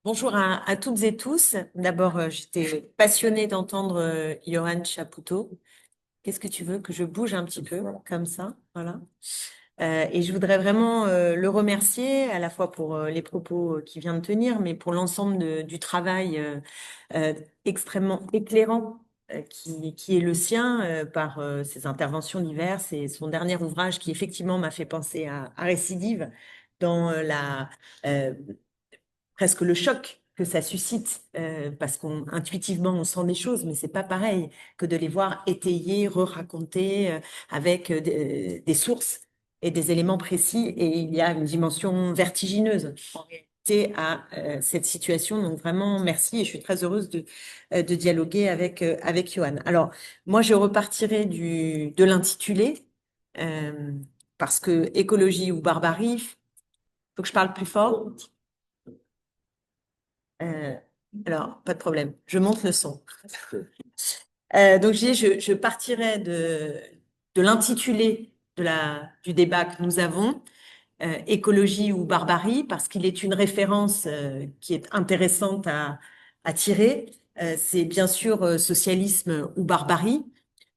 Bonjour à toutes et tous. D'abord, j'étais passionnée d'entendre Johan Chapoutot. Qu'est-ce que tu veux que je bouge un petit peu comme ça? Voilà. Et je voudrais vraiment le remercier à la fois pour les propos qu'il vient de tenir, mais pour l'ensemble du travail euh, extrêmement éclairant qui est le sien par ses interventions diverses et son dernier ouvrage qui effectivement m'a fait penser à Récidive dans euh, presque le choc que ça suscite, parce qu'on intuitivement on sent des choses, mais c'est pas pareil que de les voir étayées, re-racontées avec des sources et des éléments précis. Et il y a une dimension vertigineuse en réalité à cette situation. Donc vraiment merci et je suis très heureuse de dialoguer avec Johan. Alors moi je repartirai de l'intitulé euh, parce que écologie ou barbarie, faut que je parle plus fort. Euh, alors, pas de problème, je monte le son. Donc, je partirai de l'intitulé du débat que nous avons, écologie ou barbarie, parce qu'il est une référence qui est intéressante à tirer. C'est bien sûr socialisme ou barbarie,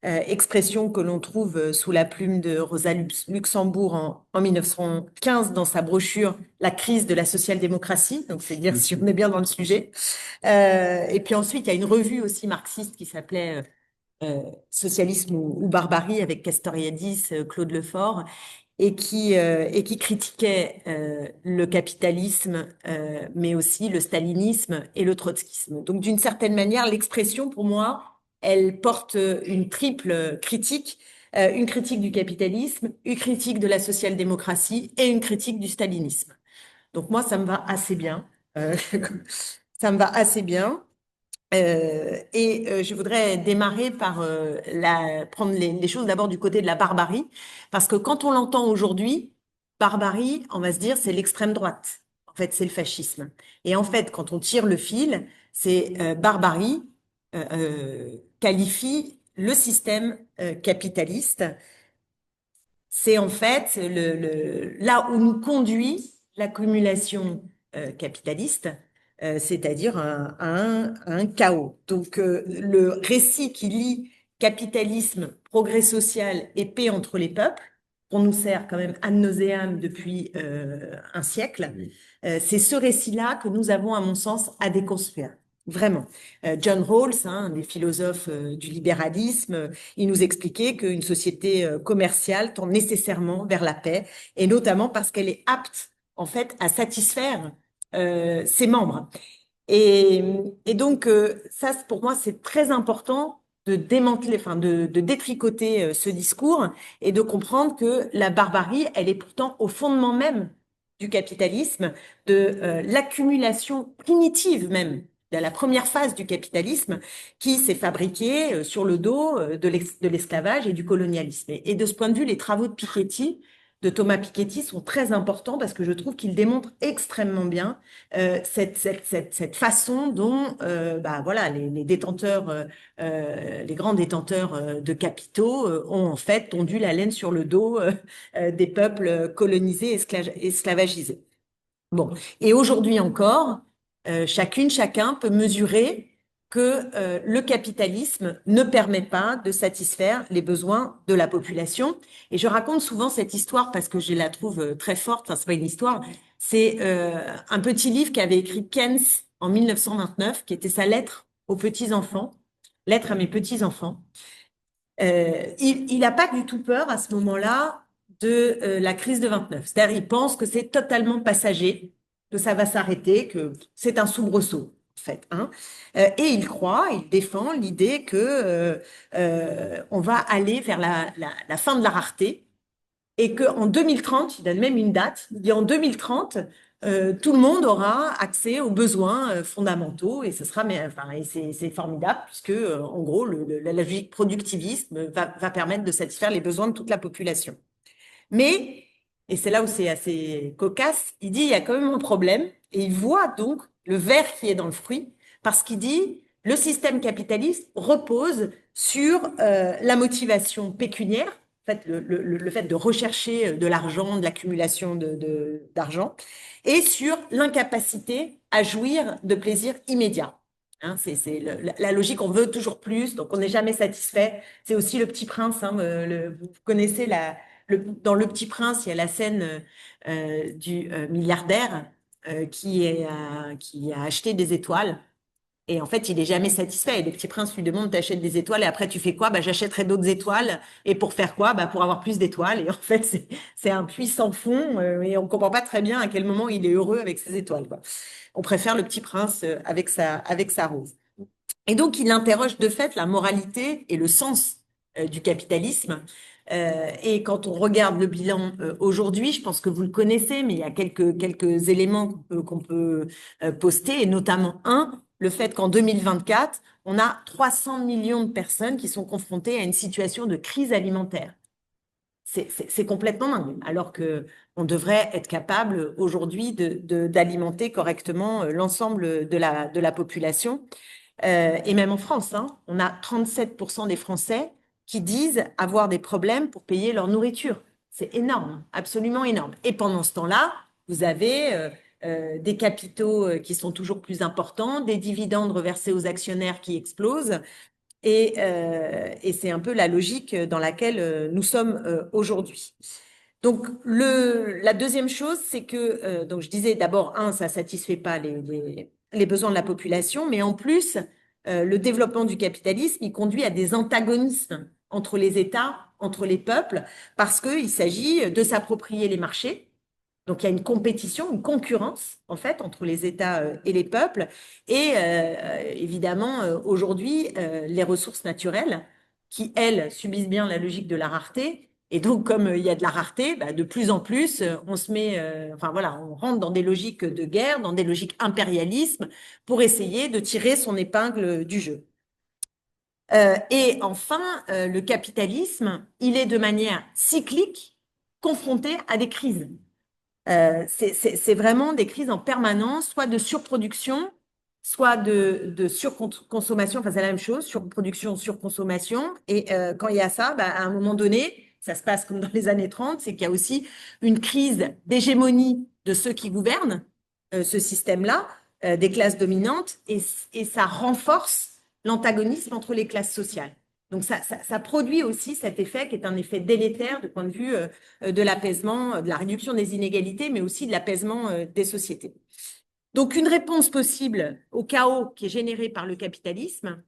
expression que l'on trouve sous la plume de Rosa Luxembourg en 1915 dans sa brochure La crise de la social-démocratie. Donc, c'est dire si on est bien dans le sujet. Et puis ensuite, il y a une revue aussi marxiste qui s'appelait Socialisme ou barbarie avec Castoriadis, Claude Lefort, et qui critiquait le capitalisme, mais aussi le stalinisme et le trotskisme. Donc, d'une certaine manière, l'expression, pour moi, elle porte une triple critique. Une critique du capitalisme, une critique de la social-démocratie et une critique du stalinisme. Donc moi, ça me va assez bien. Ça me va assez bien. Je voudrais démarrer par prendre les choses d'abord du côté de la barbarie, parce que quand on l'entend aujourd'hui, barbarie, on va se dire c'est l'extrême droite. En fait, c'est le fascisme. Et en fait, quand on tire le fil, c'est barbarie qualifie le système capitaliste. C'est en fait là où nous conduit l'accumulation capitaliste, c'est-à-dire un chaos. Donc, le récit qui lie capitalisme, progrès social et paix entre les peuples, qu'on nous sert quand même ad nauseam depuis un siècle, c'est ce récit-là que nous avons, à mon sens, à déconstruire. Vraiment. John Rawls, hein, un des philosophes du libéralisme, il nous expliquait qu'une société commerciale tend nécessairement vers la paix, et notamment parce qu'elle est apte, en fait, à satisfaire ses membres. Et, et donc, ça, pour moi, c'est très important de démanteler, enfin, de détricoter ce discours et de comprendre que la barbarie, elle est pourtant au fondement même du capitalisme, de l'accumulation primitive même de la première phase du capitalisme qui s'est fabriquée sur le dos de l'esclavage et du colonialisme. Et de ce point de vue, les travaux de Piketty, de Thomas Piketty, sont très importants parce que je trouve qu'ils démontrent extrêmement bien cette façon dont bah, voilà, les détenteurs, les grands détenteurs de capitaux ont en fait tondu la laine sur le dos des peuples colonisés, esclavagisés. Bon, et aujourd'hui encore, chacun peut mesurer que le capitalisme ne permet pas de satisfaire les besoins de la population. Et je raconte souvent cette histoire parce que je la trouve très forte. Enfin, c'est pas une histoire, c'est un petit livre qu'avait écrit Keynes en 1929, qui était sa lettre aux petits-enfants, lettre à mes petits-enfants. Il n'a pas du tout peur à ce moment-là de la crise de 29. C'est-à-dire, il pense que c'est totalement passager, que ça va s'arrêter, que c'est un soubresaut, en fait. Hein. Et il croit, il défend l'idée que on va aller vers la fin de la rareté et qu'en 2030, il donne même une date, il dit en 2030, tout le monde aura accès aux besoins fondamentaux et ce sera, mais enfin, et c'est formidable puisque, en gros, la logique productiviste va permettre de satisfaire les besoins de toute la population. Mais, et c'est là où c'est assez cocasse, il dit il y a quand même un problème et il voit donc le verre qui est dans le fruit parce qu'il dit le système capitaliste repose sur la motivation pécuniaire, fait, le fait de rechercher de l'argent, de l'accumulation d'argent, et sur l'incapacité à jouir de plaisirs immédiats. Hein, c'est la logique, on veut toujours plus, donc on n'est jamais satisfait. C'est aussi le Petit Prince. Hein, vous connaissez dans Le Petit Prince, il y a la scène du milliardaire qui a acheté des étoiles. Et en fait, il n'est jamais satisfait. Et le Petit Prince lui demande, t'achètes des étoiles et après tu fais quoi? Bah, j'achèterai d'autres étoiles. Et pour faire quoi? Bah, pour avoir plus d'étoiles. Et en fait, c'est un puits sans fond et on comprend pas très bien à quel moment il est heureux avec ses étoiles, quoi. On préfère le Petit Prince avec sa rose. Et donc, il interroge de fait la moralité et le sens du capitalisme. Et quand on regarde le bilan aujourd'hui, je pense que vous le connaissez, mais il y a quelques éléments qu'on peut poster, et notamment le fait qu'en 2024, on a 300 millions de personnes qui sont confrontées à une situation de crise alimentaire. C'est complètement dingue, alors que on devrait être capable aujourd'hui d'alimenter correctement l'ensemble de la population. Et même en France, hein, on a 37% des Français qui disent avoir des problèmes pour payer leur nourriture. C'est énorme, absolument énorme. Et pendant ce temps-là, vous avez des capitaux qui sont toujours plus importants, des dividendes reversés aux actionnaires qui explosent. Et c'est un peu la logique dans laquelle nous sommes aujourd'hui. Donc, la deuxième chose, c'est que, donc je disais d'abord, ça ne satisfait pas les besoins de la population, mais en plus, le développement du capitalisme, il conduit à des antagonismes entre les États, entre les peuples, parce qu'il s'agit de s'approprier les marchés. Donc, il y a une compétition, une concurrence, en fait, entre les États et les peuples. Et évidemment, aujourd'hui, les ressources naturelles, qui, elles, subissent bien la logique de la rareté. Et donc, comme il y a de la rareté, bah, de plus en plus, on se met, enfin voilà, on rentre dans des logiques de guerre, dans des logiques impérialisme, pour essayer de tirer son épingle du jeu. Et enfin, le capitalisme, il est de manière cyclique confronté à des crises. C'est vraiment des crises en permanence, soit de surproduction, soit de surconsommation. Enfin, c'est la même chose, surproduction, surconsommation. Et quand il y a ça, bah, à un moment donné, ça se passe comme dans les années 30, c'est qu'il y a aussi une crise d'hégémonie de ceux qui gouvernent ce système-là, des classes dominantes, et ça renforce l'antagonisme entre les classes sociales. Donc ça produit aussi cet effet qui est un effet délétère du point de vue de l'apaisement, de la réduction des inégalités, mais aussi de l'apaisement des sociétés. Donc, une réponse possible au chaos qui est généré par le capitalisme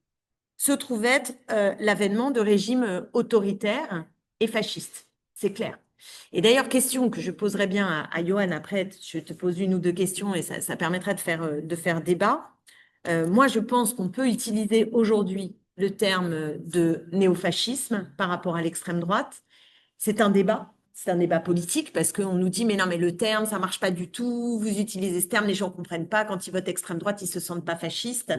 se trouve être l'avènement de régimes autoritaires et fascistes. C'est clair. Et d'ailleurs, question que je poserai bien à Johan après, je te pose une ou deux questions et ça permettrait de faire débat. Moi, je pense qu'on peut utiliser aujourd'hui le terme de néofascisme par rapport à l'extrême droite. C'est un débat politique parce qu'on nous dit, mais non, mais le terme, ça marche pas du tout, vous utilisez ce terme, les gens comprennent pas, quand ils votent extrême droite, ils se sentent pas fascistes.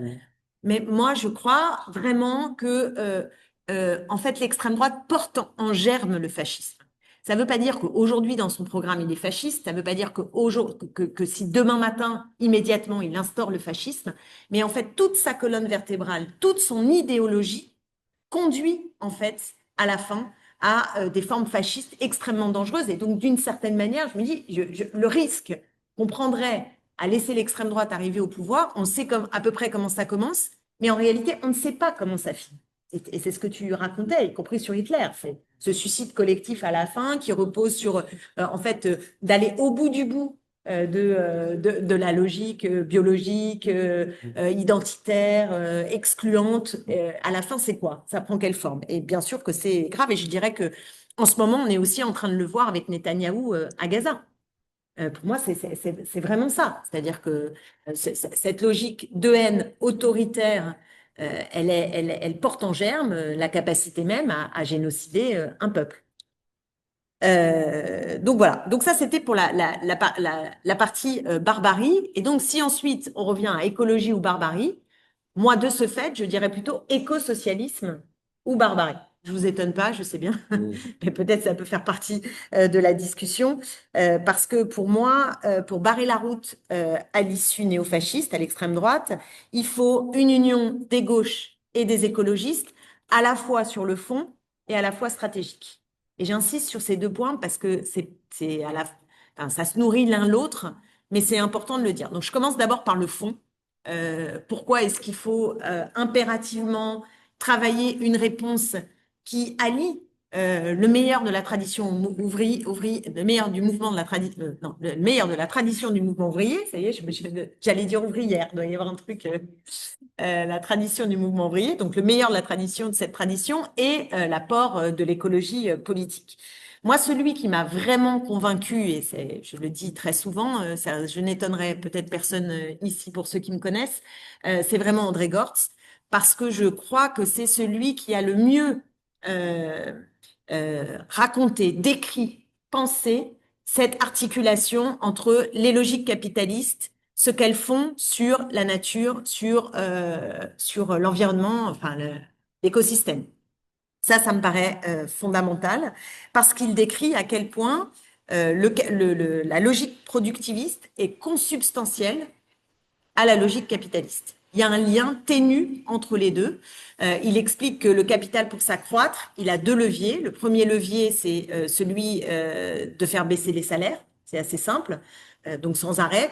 Mais moi, je crois vraiment que, en fait, l'extrême droite porte en germe le fascisme. Ça ne veut pas dire qu'aujourd'hui, dans son programme, il est fasciste. Ça ne veut pas dire que si demain matin, immédiatement, il instaure le fascisme. Mais en fait, toute sa colonne vertébrale, toute son idéologie conduit, en fait, à la fin, à des formes fascistes extrêmement dangereuses. Et donc, d'une certaine manière, je me dis, le risque qu'on prendrait à laisser l'extrême droite arriver au pouvoir, on sait à peu près comment ça commence, mais en réalité, on ne sait pas comment ça finit. Et c'est ce que tu racontais, y compris sur Hitler. C'est ce suicide collectif à la fin qui repose sur, en fait, d'aller au bout du bout de la logique biologique, identitaire, excluante. À la fin, c'est quoi? Ça prend quelle forme? Et bien sûr que c'est grave. Et je dirais que en ce moment, on est aussi en train de le voir avec Netanyahou à Gaza. Pour moi, c'est vraiment ça. C'est-à-dire que cette logique de haine autoritaire, elle porte en germe la capacité même à génocider un peuple. Donc voilà, donc ça c'était pour la partie barbarie. Et donc si ensuite on revient à écologie ou barbarie, moi de ce fait, je dirais plutôt écosocialisme ou barbarie. Je vous étonne pas, je sais bien, mais peut-être ça peut faire partie de la discussion, parce que pour moi, pour barrer la route à l'issue néofasciste, à l'extrême droite, il faut une union des gauches et des écologistes, à la fois sur le fond et à la fois stratégique. Et j'insiste sur ces 2 points parce que enfin, ça se nourrit l'un l'autre, mais c'est important de le dire. Donc, je commence d'abord par le fond. Pourquoi est-ce qu'il faut impérativement travailler une réponse qui allie le meilleur de la tradition le meilleur du mouvement de la tradition, non, le meilleur de la tradition du mouvement ouvrier, ça y est, j'allais dire ouvrière, il doit y avoir un truc, la tradition du mouvement ouvrier, donc le meilleur de la tradition de cette tradition et l'apport de l'écologie politique. Moi, celui qui m'a vraiment convaincue, et je le dis très souvent, je n'étonnerai peut-être personne ici pour ceux qui me connaissent, c'est vraiment André Gortz, parce que je crois que c'est celui qui a le mieux euh, raconté, décrit, pensé cette articulation entre les logiques capitalistes, ce qu'elles font sur la nature, sur l'environnement, enfin l'écosystème. Ça me paraît fondamental parce qu'il décrit à quel point la logique productiviste est consubstantielle à la logique capitaliste. Il y a un lien ténu entre les deux. Il explique que le capital, pour s'accroître, il a 2 leviers. Le premier levier, c'est celui de faire baisser les salaires. C'est assez simple. Donc sans arrêt,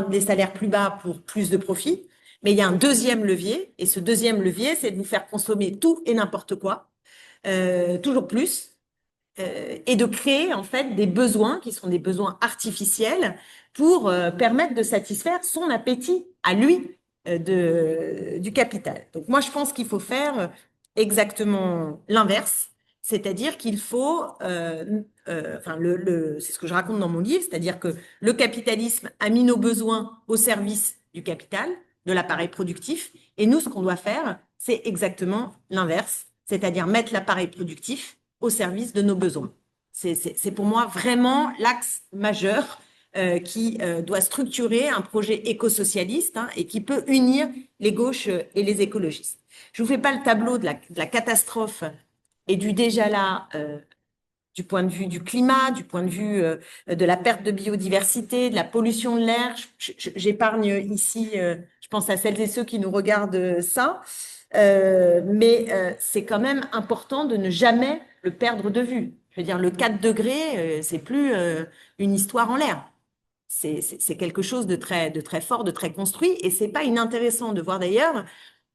des salaires plus bas pour plus de profit. Mais il y a un deuxième levier, et ce deuxième levier, c'est de vous faire consommer tout et n'importe quoi, toujours plus, et de créer en fait des besoins qui sont des besoins artificiels pour permettre de satisfaire son appétit à lui du capital. Donc moi je pense qu'il faut faire exactement l'inverse, c'est-à-dire qu'il faut, enfin c'est ce que je raconte dans mon livre, c'est-à-dire que le capitalisme a mis nos besoins au service du capital, de l'appareil productif, et nous ce qu'on doit faire, c'est exactement l'inverse, c'est-à-dire mettre l'appareil productif au service de nos besoins. C'est pour moi vraiment l'axe majeur qui doit structurer un projet éco-socialiste et qui peut unir les gauches et les écologistes. Je ne vous fais pas le tableau de la catastrophe et du déjà là du point de vue du climat, du point de vue de la perte de biodiversité, de la pollution de l'air. J'épargne ici, je pense à celles et ceux qui nous regardent ça. Mais c'est quand même important de ne jamais le perdre de vue. Je veux dire, le 4 degrés, c'est plus une histoire en l'air. C'est quelque chose de très fort, de très construit. Et c'est pas inintéressant de voir d'ailleurs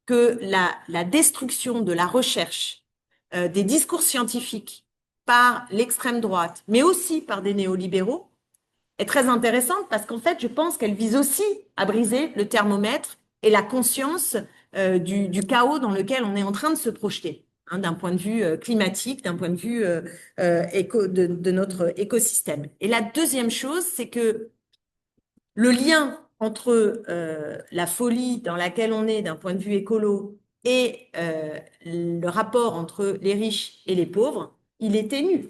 que la destruction de la recherche, des discours scientifiques par l'extrême droite, mais aussi par des néolibéraux, est très intéressante parce qu'en fait, je pense qu'elle vise aussi à briser le thermomètre et la conscience du chaos dans lequel on est en train de se projeter, d'un point de vue climatique, d'un point de vue de notre écosystème. Et la deuxième chose, c'est que le lien entre la folie dans laquelle on est d'un point de vue écolo et le rapport entre les riches et les pauvres, il est ténu,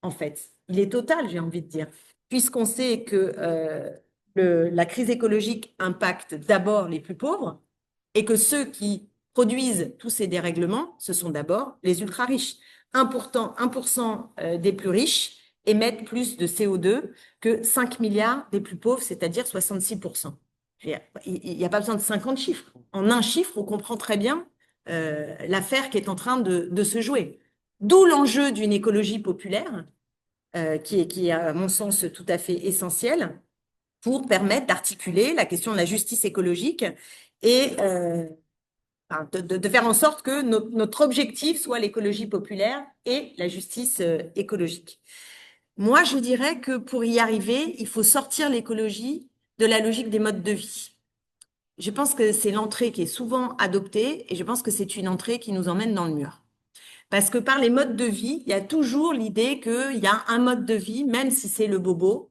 en fait. Il est total, j'ai envie de dire. Puisqu'on sait que la crise écologique impacte d'abord les plus pauvres et que ceux qui produisent tous ces dérèglements, ce sont d'abord les ultra-riches. 1% des plus riches émettent plus de CO2 que 5 milliards des plus pauvres, c'est-à-dire 66%. Il n'y a pas besoin de 50 chiffres. En un chiffre, on comprend très bien l'affaire qui est en train de se jouer. D'où l'enjeu d'une écologie populaire, qui est, à mon sens, tout à fait essentielle pour permettre d'articuler la question de la justice écologique et de faire en sorte que notre objectif soit l'écologie populaire et la justice écologique. Moi, je dirais que pour y arriver, il faut sortir l'écologie de la logique des modes de vie. Je pense que c'est l'entrée qui est souvent adoptée et je pense que c'est une entrée qui nous emmène dans le mur. Parce que par les modes de vie, il y a toujours l'idée qu'il y a un mode de vie, même si c'est le bobo,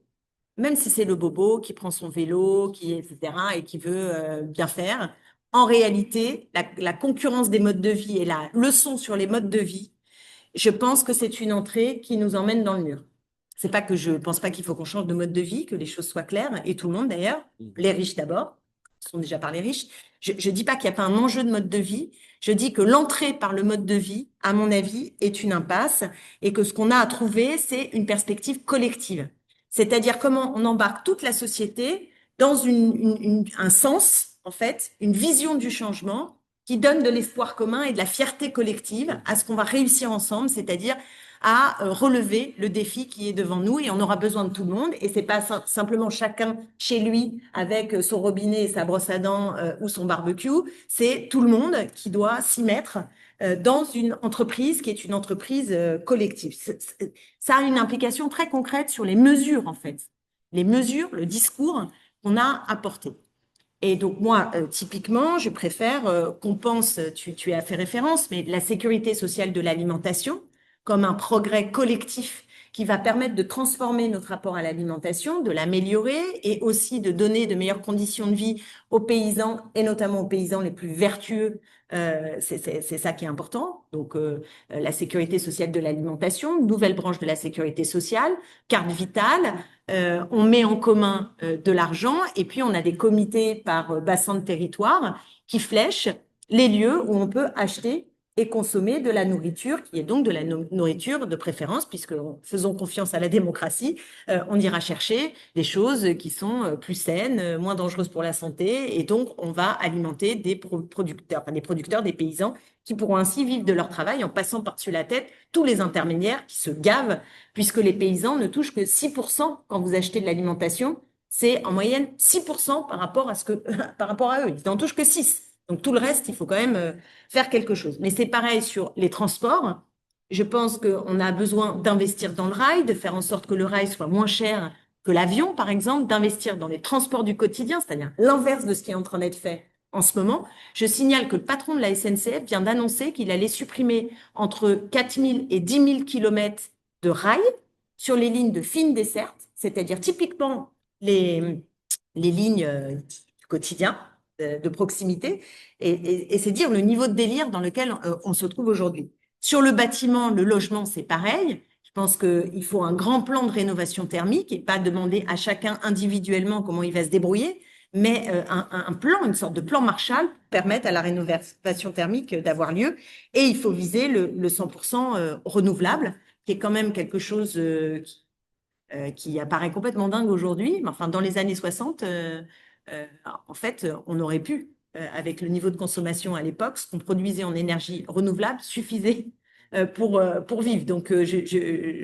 même si c'est le bobo qui prend son vélo, etc., et qui veut bien faire. En réalité, la concurrence des modes de vie et la leçon sur les modes de vie, je pense que c'est une entrée qui nous emmène dans le mur. C'est pas que je pense pas qu'il faut qu'on change de mode de vie, que les choses soient claires, et tout le monde d'ailleurs, les riches d'abord, ce sont déjà par les riches. Je dis pas qu'il n'y a pas un enjeu de mode de vie, je dis que l'entrée par le mode de vie, à mon avis, est une impasse, et que ce qu'on a à trouver, c'est une perspective collective. C'est-à-dire comment on embarque toute la société dans un sens, en fait, une vision du changement qui donne de l'espoir commun et de la fierté collective à ce qu'on va réussir ensemble, c'est-à-dire à relever le défi qui est devant nous et on aura besoin de tout le monde. Et c'est pas simplement chacun chez lui avec son robinet et sa brosse à dents ou son barbecue, c'est tout le monde qui doit s'y mettre dans une entreprise qui est une entreprise collective. Ça a une implication très concrète sur les mesures, en fait. Les mesures, le discours qu'on a apporté. Et donc, moi, typiquement, je préfère qu'on pense, tu as fait référence, mais la sécurité sociale de l'alimentation comme un progrès collectif qui va permettre de transformer notre rapport à l'alimentation, de l'améliorer et aussi de donner de meilleures conditions de vie aux paysans et notamment aux paysans les plus vertueux. C'est ça qui est important. Donc, la sécurité sociale de l'alimentation, nouvelle branche de la sécurité sociale, carte vitale, on met en commun de l'argent et puis on a des comités par bassin de territoire qui flèchent les lieux où on peut acheter et consommer de la nourriture, qui est donc de la nourriture de préférence, puisque faisons confiance à la démocratie, on ira chercher des choses qui sont plus saines, moins dangereuses pour la santé, et donc on va alimenter des producteurs, enfin des producteurs, des paysans, qui pourront ainsi vivre de leur travail en passant par-dessus la tête tous les intermédiaires qui se gavent, puisque les paysans ne touchent que 6% quand vous achetez de l'alimentation, c'est en moyenne 6% par rapport à par rapport à eux. Ils n'en touchent que 6. Donc tout le reste, il faut quand même faire quelque chose. Mais c'est pareil sur les transports. Je pense qu'on a besoin d'investir dans le rail, de faire en sorte que le rail soit moins cher que l'avion, par exemple, d'investir dans les transports du quotidien, c'est-à-dire l'inverse de ce qui est en train d'être fait en ce moment. Je signale que le patron de la SNCF vient d'annoncer qu'il allait supprimer entre 4 000 et 10 000 kilomètres de rail sur les lignes de fine desserte, c'est-à-dire typiquement les lignes du quotidien, de proximité, et c'est dire le niveau de délire dans lequel on se trouve aujourd'hui. Sur le bâtiment, le logement, c'est pareil. Je pense qu'il faut un grand plan de rénovation thermique et pas demander à chacun individuellement comment il va se débrouiller, mais un plan, une sorte de plan Marshall pour permettre à la rénovation thermique d'avoir lieu. Et il faut viser le 100% renouvelable, qui est quand même quelque chose qui apparaît complètement dingue aujourd'hui. Mais enfin, dans les années 60, en fait, on aurait pu, avec le niveau de consommation à l'époque, ce qu'on produisait en énergie renouvelable suffisait pour vivre. Donc,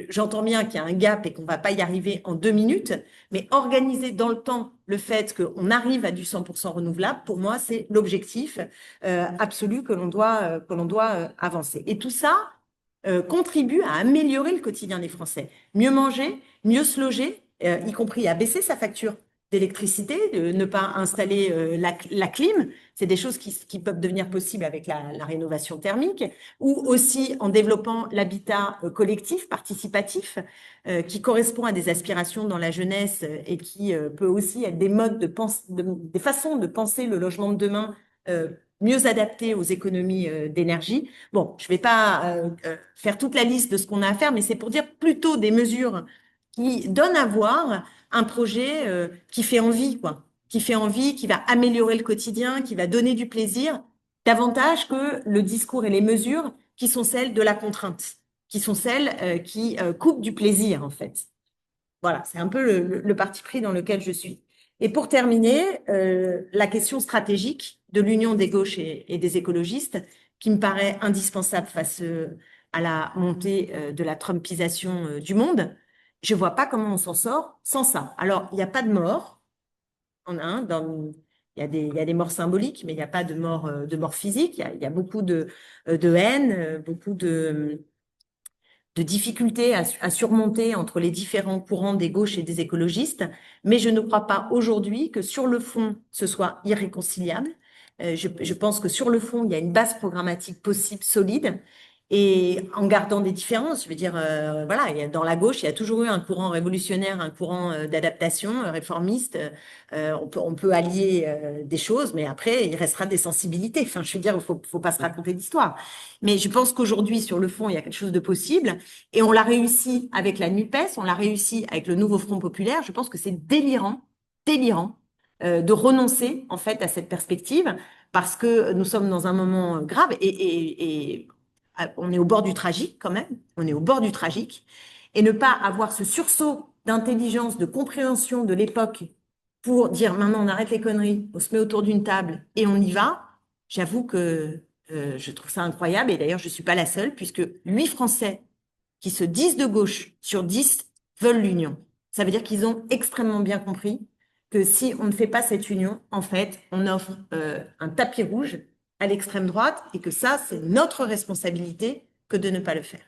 j'entends bien qu'il y a un gap et qu'on ne va pas y arriver en 2 minutes, mais organiser dans le temps le fait qu'on arrive à du 100% renouvelable, pour moi, c'est l'objectif absolu que l'on doit avancer. Et tout ça contribue à améliorer le quotidien des Français. Mieux manger, mieux se loger, y compris à baisser sa facture d'électricité, de ne pas installer la clim. C'est des choses qui peuvent devenir possibles avec la rénovation thermique, ou aussi en développant l'habitat collectif, participatif, qui correspond à des aspirations dans la jeunesse et qui peut aussi être des modes des façons de penser le logement de demain mieux adapté aux économies d'énergie. Bon, je ne vais pas faire toute la liste de ce qu'on a à faire, mais c'est pour dire plutôt des mesures qui donnent à voir un projet qui fait envie, quoi, qui fait envie, qui va améliorer le quotidien, qui va donner du plaisir, davantage que le discours et les mesures qui sont celles de la contrainte, qui sont celles qui coupent du plaisir, en fait. Voilà, c'est un peu le parti pris dans lequel je suis. Et pour terminer, la question stratégique de l'union des gauches et des écologistes, qui me paraît indispensable face à la montée de la Trumpisation du monde. Je ne vois pas comment on s'en sort sans ça. Alors, il n'y a pas de mort. Il y a des morts symboliques, mais il n'y a pas de mort physique. Il y a beaucoup de haine, beaucoup de difficultés à surmonter entre les différents courants des gauches et des écologistes, mais je ne crois pas aujourd'hui que sur le fond, ce soit irréconciliable. Je pense que sur le fond, il y a une base programmatique possible, solide, et en gardant des différences. Je veux dire, voilà, dans la gauche, il y a toujours eu un courant révolutionnaire, un courant d'adaptation réformiste. On peut allier des choses, mais après, il restera des sensibilités. Enfin, je veux dire, faut pas se raconter d'histoire. Mais je pense qu'aujourd'hui, sur le fond, il y a quelque chose de possible. Et on l'a réussi avec la NUPES, on l'a réussi avec le nouveau Front populaire. Je pense que c'est délirant, de renoncer en fait à cette perspective parce que nous sommes dans un moment grave et on est au bord du tragique quand même. On est au bord du tragique et ne pas avoir ce sursaut d'intelligence, de compréhension de l'époque pour dire maintenant on arrête les conneries, on se met autour d'une table et on y va. J'avoue que je trouve ça incroyable et d'ailleurs je suis pas la seule puisque 8 Français qui se disent de gauche sur 10 veulent l'union. Ça veut dire qu'ils ont extrêmement bien compris que si on ne fait pas cette union, en fait, on offre un tapis rouge à l'extrême droite et que ça, c'est notre responsabilité que de ne pas le faire.